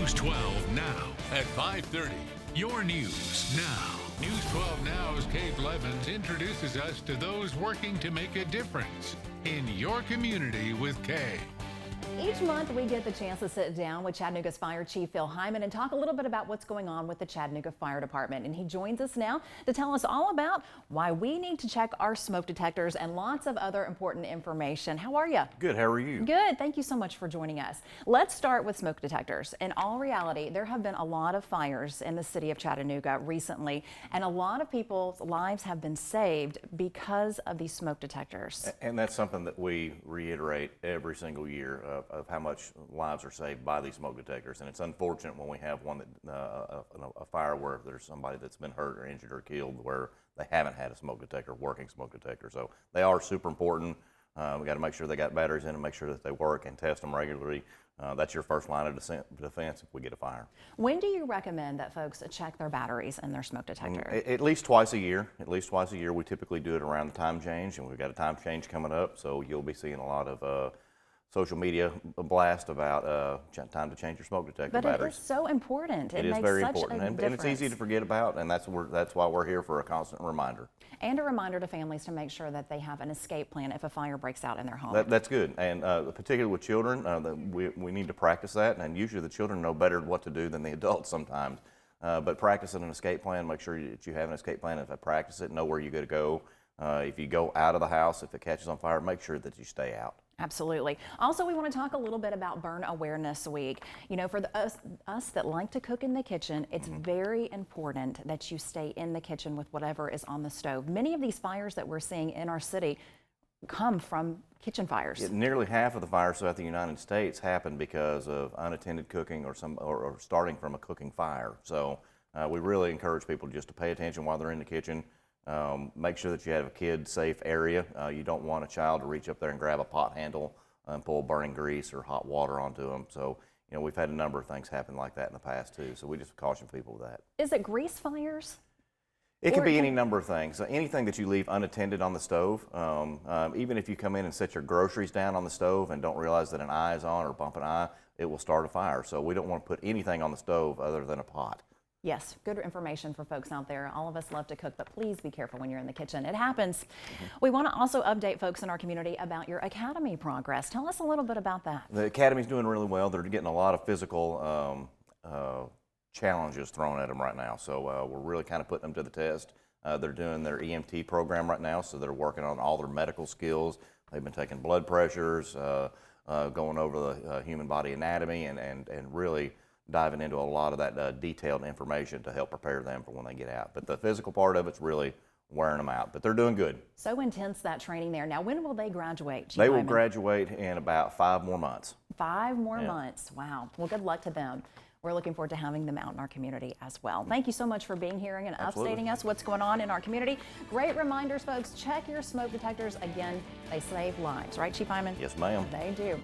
News 12 now at 5:30. Your news now. News 12 Now's Kate Levens introduces us to those working to make a difference in your community with Kay. Each month we get the chance to sit down with Chattanooga's Fire Chief Hyman and talk a little bit about what's going on with the Chattanooga Fire Department. And he joins us now to tell us all about why we need to check our smoke detectors and lots of other important information. How are you? Good. How are you? Good. Thank you so much for joining us. Let's start with smoke detectors. In all reality, there have been a lot of fires in the city of Chattanooga recently, and a lot of people's lives have been saved because of these smoke detectors. And that's something that we reiterate every single year of how much lives are saved by these smoke detectors. And it's unfortunate when we have one that a fire where there's somebody that's been hurt or injured or killed where they haven't had a smoke detector, working smoke detector. So they are super important. We got to make sure they got batteries in them, make sure that they work, and test them regularly. That's your first line of defense if we get a fire. When do you recommend that folks check their batteries and their smoke detector? At least twice a year. At least twice a year. We typically do it around the time change, and we've got a time change coming up, so you'll be seeing a lot of social media blast about time to change your smoke detector batteries. But it is so important. It is very important, and it's easy to forget about, and that's why we're here, for a constant reminder. And a reminder to families to make sure that they have an escape plan if a fire breaks out in their home. That's good, and particularly with children, we need to practice that, and usually the children know better what to do than the adults sometimes. But practicing an escape plan, make sure that you have an escape plan. If I practice it, know where you're going to go. If you go out of the house, if it catches on fire, make sure that you stay out. Absolutely. Also, we want to talk a little bit about Burn Awareness Week. You know, for us that like to cook in the kitchen, it's very important that you stay in the kitchen with whatever is on the stove. Many of these fires that we're seeing in our city come from kitchen fires. Yeah, nearly half of the fires throughout the United States happen because of unattended cooking or starting from a cooking fire. So we really encourage people just to pay attention while they're in the kitchen. Make sure that you have a kid-safe area. You don't want a child to reach up there and grab a pot handle and pull burning grease or hot water onto them. So, you know, we've had a number of things happen like that in the past too. So we just caution people with that. Is it grease fires? It could be any number of things. Anything that you leave unattended on the stove. Even if you come in and set your groceries down on the stove and don't realize that an eye is on or bump an eye, it will start a fire. So we don't want to put anything on the stove other than a pot. Yes, good information for folks out there. All of us love to cook, but please be careful when you're in the kitchen. It happens. We want to also update folks in our community about your academy progress. Tell us a little bit about that. The academy's doing really well. They're getting a lot of physical challenges thrown at them right now, so we're really kind of putting them to the test. They're doing their EMT program right now, so they're working on all their medical skills. They've been taking blood pressures, going over the human body anatomy, and really diving into a lot of that detailed information to help prepare them for when they get out. But the physical part of it's really wearing them out, but they're doing good. So intense, that training there. Now, when will they graduate, Chief They will Hyman? graduate in about 5 more months. 5 more months. Wow. Well, good luck to them. We're looking forward to having them out in our community as well. Thank you so much for being here and updating us what's going on in our community. Great reminders, folks. Check your smoke detectors. Again, they save lives. Right, Chief Hyman? Yes, ma'am. They do.